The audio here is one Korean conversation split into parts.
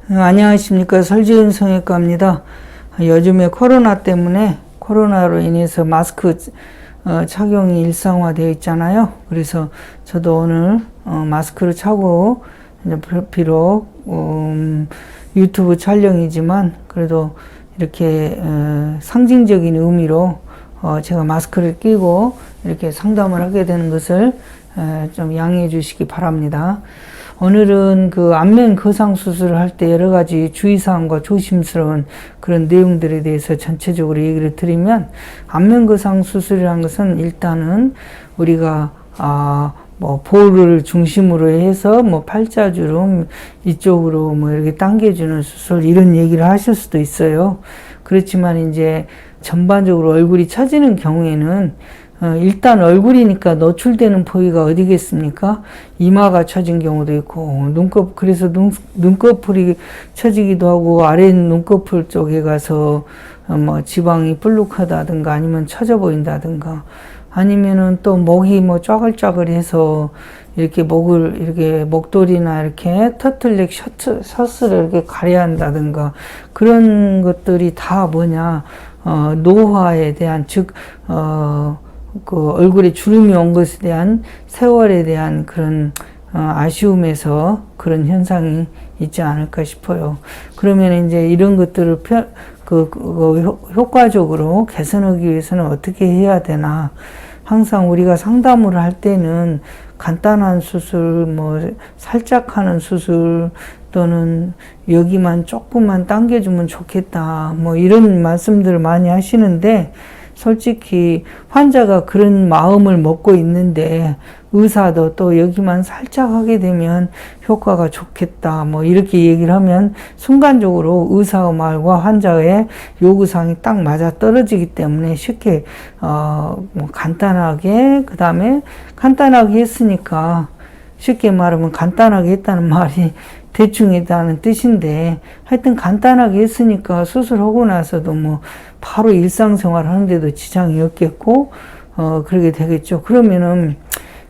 안녕하십니까. 설지은 성형외과입니다. 요즘에 코로나로 인해서 마스크 착용이 일상화되어 있잖아요. 그래서 저도 오늘 마스크를 차고 비록 유튜브 촬영이지만 그래도 이렇게 상징적인 의미로 제가 마스크를 끼고 이렇게 상담을 하게 되는 것을 좀 양해해 주시기 바랍니다. 오늘은 그 안면 거상 수술을 할 때 여러 가지 주의사항과 조심스러운 그런 내용들에 대해서 전체적으로 얘기를 드리면, 안면 거상 수술이라는 것은 일단은 우리가 볼을 중심으로 해서 팔자주름 이쪽으로 이렇게 당겨주는 수술, 이런 얘기를 하실 수도 있어요. 그렇지만 이제 전반적으로 얼굴이 처지는 경우에는 일단 얼굴이니까 노출되는 부위가 어디겠습니까? 이마가 처진 경우도 있고, 그래서 눈꺼풀이 처지기도 하고, 아래 눈꺼풀 쪽에 가서 지방이 볼록하다든가 아니면 처져 보인다든가, 아니면은 또 목이 쪼글쪼글해서 이렇게 목도리나 이렇게 터틀넥 셔츠를 이렇게 가려야 한다든가, 그런 것들이 다 노화에 대한, 그 얼굴에 주름이 온 것에 대한, 세월에 대한 그런 아쉬움에서 그런 현상이 있지 않을까 싶어요. 그러면 이제 이런 것들을 효과적으로 개선하기 위해서는 어떻게 해야 되나? 항상 우리가 상담을 할 때는 간단한 수술, 살짝 하는 수술, 또는 여기만 조금만 당겨주면 좋겠다, 이런 말씀들을 많이 하시는데, 솔직히 환자가 그런 마음을 먹고 있는데 의사도 또 여기만 살짝 하게 되면 효과가 좋겠다 이렇게 얘기를 하면 순간적으로 의사의 말과 환자의 요구사항이 딱 맞아 떨어지기 때문에 쉽게 간단하게, 그 다음에 간단하게 했으니까, 쉽게 말하면 간단하게 했다는 말이 대충 했다는 뜻인데, 하여튼 간단하게 했으니까 수술하고 나서도 바로 일상생활 하는데도 지장이 없겠고, 그러게 되겠죠. 그러면은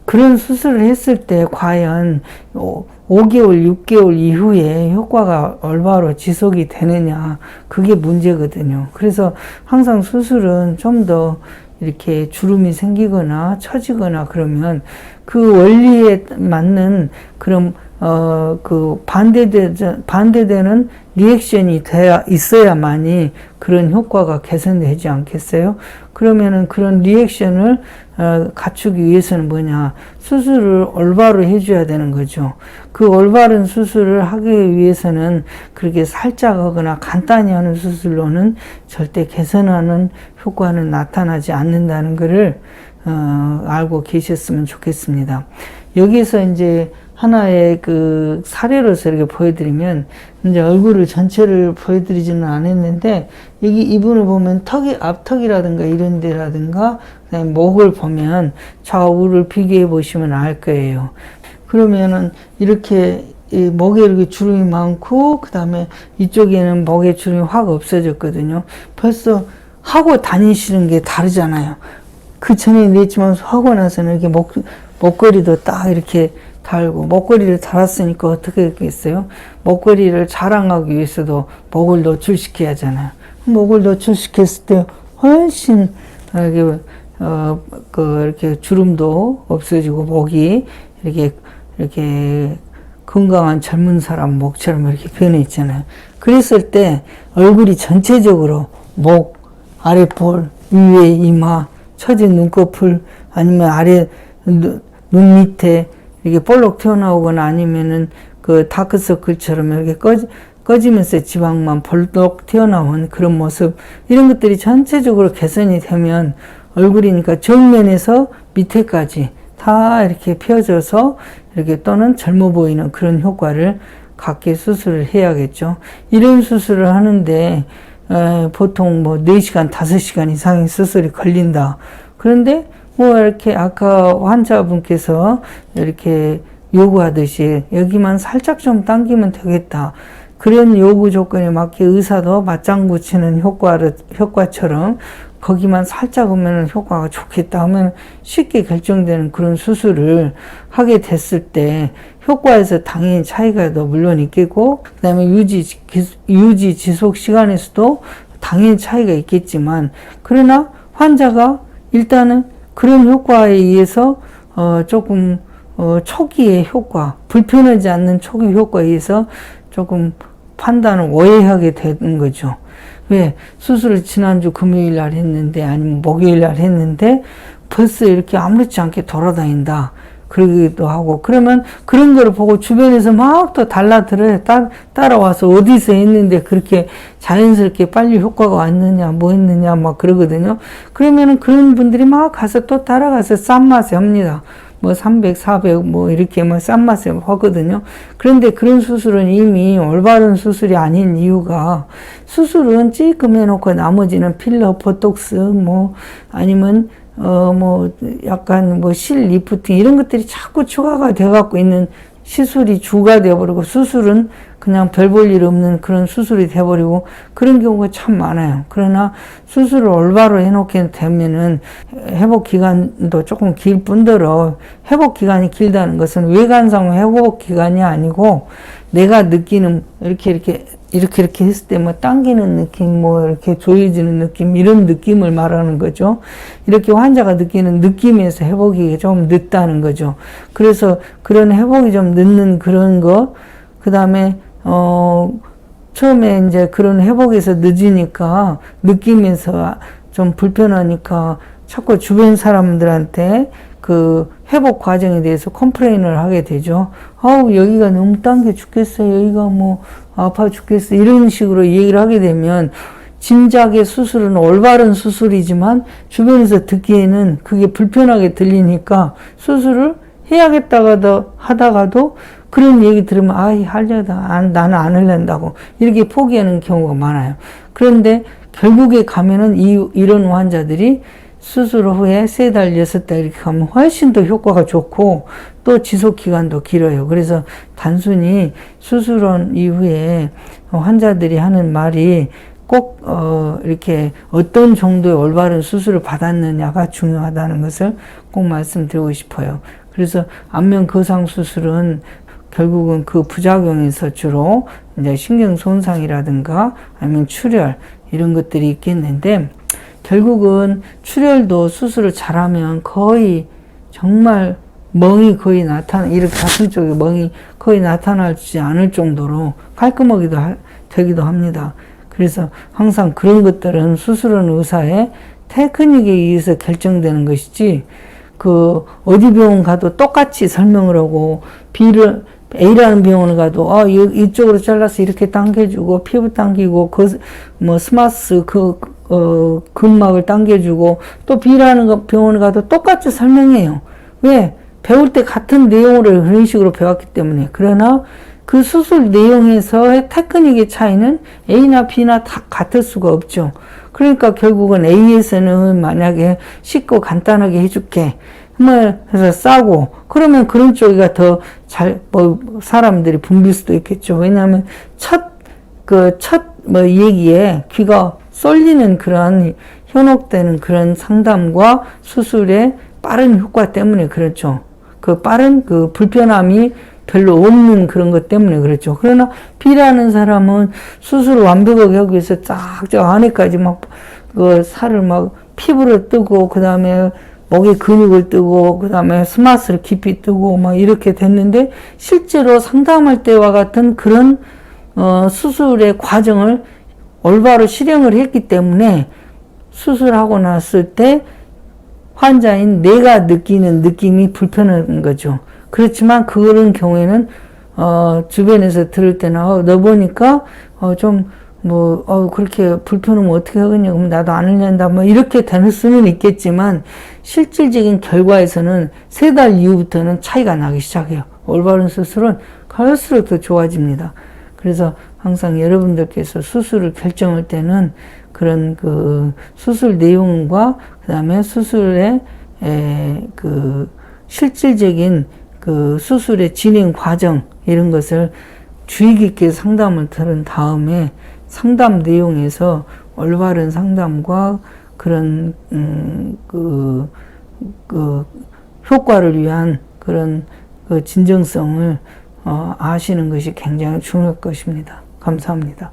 그런 수술을 했을 때 과연 5개월, 6개월 이후에 효과가 올바로 지속이 되느냐, 그게 문제거든요. 그래서 항상 수술은 좀 더 이렇게 주름이 생기거나 처지거나 그러면 그 원리에 맞는 그런 반대되는 리액션이 있어야만이 그런 효과가 개선되지 않겠어요? 그러면은 그런 리액션을 갖추기 위해서는 수술을 올바로 해줘야 되는 거죠. 그 올바른 수술을 하기 위해서는 그렇게 살짝 하거나 간단히 하는 수술로는 절대 개선하는 효과는 나타나지 않는다는 것을 알고 계셨으면 좋겠습니다. 여기서 이제 하나의 그 사례로서 이렇게 보여드리면, 이제 얼굴을 전체를 보여드리지는 않았는데, 여기 이분을 보면 앞턱이라든가 이런 데라든가, 그다음에 목을 보면 좌우를 비교해 보시면 알 거예요. 그러면은 이렇게 목에 이렇게 주름이 많고, 그 다음에 이쪽에는 목에 주름이 확 없어졌거든요. 벌써 하고 다니시는 게 다르잖아요. 그 전에 냈지만 하고 나서는 이렇게 목걸이도 딱 이렇게 달고, 목걸이를 달았으니까 어떻게 했겠어요? 목걸이를 자랑하기 위해서도 목을 노출시켜야 하잖아요. 목을 노출시켰을 때 훨씬 이렇게 주름도 없어지고, 목이 이렇게 건강한 젊은 사람 목처럼 이렇게 변해 있잖아요. 그랬을 때 얼굴이 전체적으로 목, 아랫볼, 위에 이마, 처진 눈꺼풀, 아니면 아래 눈 밑에 이렇게 볼록 튀어나오거나, 아니면은 그 다크서클처럼 이렇게 꺼지면서 지방만 볼록 튀어나온 그런 모습, 이런 것들이 전체적으로 개선이 되면 얼굴이니까 정면에서 밑에까지 다 이렇게 펴져서 이렇게, 또는 젊어 보이는 그런 효과를 갖게 수술을 해야겠죠. 이런 수술을 하는데 보통 4시간, 5시간 이상의 수술이 걸린다. 그런데 이렇게 아까 환자분께서 이렇게 요구하듯이 여기만 살짝 좀 당기면 되겠다, 그런 요구 조건에 맞게 의사도 맞장구 치는 효과처럼 거기만 살짝 오면 효과가 좋겠다 하면 쉽게 결정되는 그런 수술을 하게 됐을 때 효과에서 당연히 차이가 더 물론 있겠고, 그 다음에 유지 지속 시간에서도 당연히 차이가 있겠지만, 그러나 환자가 일단은 그런 효과에 의해서 조금 초기의 효과, 불편하지 않는 초기 효과에 의해서 조금 판단을 오해하게 되는 거죠. 왜? 수술을 지난주 금요일 날 했는데, 아니면 목요일 날 했는데, 벌써 이렇게 아무렇지 않게 돌아다닌다. 그러기도 하고, 그러면 그런 거를 보고 주변에서 막 또 달라들어요. 따라와서 어디서 했는데 그렇게 자연스럽게 빨리 효과가 왔느냐, 뭐 했느냐, 막 그러거든요. 그러면은 그런 분들이 막 가서 또 따라가서 싼 맛에 합니다. 뭐 300, 400, 뭐 이렇게 뭐 싼 맛에 하거든요. 그런데 그런 수술은 이미 올바른 수술이 아닌 이유가, 수술은 찔끔 해놓고 나머지는 필러, 보톡스, 뭐 아니면 뭐 약간 뭐 실 리프팅 이런 것들이 자꾸 추가가 돼갖고 있는 시술이 주가 돼버리고, 수술은 그냥 별 볼 일 없는 그런 수술이 돼버리고, 그런 경우가 참 많아요. 그러나 수술을 올바로 해놓게 되면은 회복 기간도 조금 길 뿐더러, 회복 기간이 길다는 것은 외관상 회복 기간이 아니고, 내가 느끼는 이렇게 했을 때 뭐 당기는 느낌, 뭐 이렇게 조여지는 느낌, 이런 느낌을 말하는 거죠. 이렇게 환자가 느끼는 느낌에서 회복이 좀 늦다는 거죠. 그래서 그런 회복이 좀 늦는 그런 거, 그 다음에 처음에 이제 그런 회복에서 늦으니까, 느낌에서 좀 불편하니까 자꾸 주변 사람들한테 그 회복 과정에 대해서 컴플레인을 하게 되죠. 아우, 여기가 너무 당겨 죽겠어요. 여기가 뭐 아파 죽겠어. 이런 식으로 얘기를 하게 되면, 진작에 수술은 올바른 수술이지만 주변에서 듣기에는 그게 불편하게 들리니까 수술을 해야겠다가도 하다가도 그런 얘기 들으면, 아이, 하려다, 나는 안 할랜다고 이렇게 포기하는 경우가 많아요. 그런데 결국에 가면은 이런 환자들이 수술 후에 3달, 6달 이렇게 가면 훨씬 더 효과가 좋고, 또 지속 기간도 길어요. 그래서 단순히 수술한 이후에 환자들이 하는 말이 꼭 이렇게 어떤 정도의 올바른 수술을 받았느냐가 중요하다는 것을 꼭 말씀드리고 싶어요. 그래서 안면 거상 수술은 결국은 그 부작용에서 주로 이제 신경 손상이라든가 아니면 출혈 이런 것들이 있겠는데, 결국은 출혈도 수술을 잘하면 거의 정말 멍이 거의 이렇게 가슴 쪽에 멍이 거의 나타나지 않을 정도로 깔끔하기도 되기도 합니다. 그래서 항상 그런 것들은 수술하는 의사의 테크닉에 의해서 결정되는 것이지, 그 어디 병원 가도 똑같이 설명을 하고, A라는 병원을 가도 이쪽으로 잘라서 이렇게 당겨주고 피부 당기고 뭐 스마스 근막을 당겨주고, 또 B라는 병원을 가도 똑같이 설명해요. 왜? 배울 때 같은 내용으로 그런 식으로 배웠기 때문에. 그러나 그 수술 내용에서의 테크닉의 차이는 A나 B나 다 같을 수가 없죠. 그러니까 결국은 A에서는 만약에 쉽고 간단하게 해줄게, 그래서 싸고, 그러면 그런 쪽이가 더 사람들이 붐빌 수도 있겠죠. 왜냐하면 얘기에 귀가 쏠리는 그런 현혹되는 그런 상담과 수술의 빠른 효과 때문에 그렇죠. 그 빠른 그 불편함이 별로 없는 그런 것 때문에 그렇죠. 그러나 B라는 사람은 수술을 완벽하게 하기 위해서 쫙 안에까지 그 살을 피부를 뜨고, 그 다음에 목에 근육을 뜨고, 그 다음에 스마스를 깊이 뜨고 이렇게 됐는데, 실제로 상담할 때와 같은 그런 수술의 과정을 올바로 실행을 했기 때문에 수술하고 났을 때 환자인 내가 느끼는 느낌이 불편한 거죠. 그렇지만 그런 경우에는 주변에서 들을 때는 너 보니까 그렇게 불편하면 어떻게 하겠냐, 그럼 나도 안 할랜다, 이렇게 될 수는 있겠지만, 실질적인 결과에서는 3달 이후부터는 차이가 나기 시작해요. 올바른 수술은 갈수록 더 좋아집니다. 그래서 항상 여러분들께서 수술을 결정할 때는 그런 그 수술 내용과 그 다음에 수술의 그 실질적인 그 수술의 진행 과정, 이런 것을 주의 깊게 상담을 들은 다음에 상담 내용에서 올바른 상담과 그런 그 효과를 위한 그런 그 진정성을 아시는 것이 굉장히 중요할 것입니다. 감사합니다.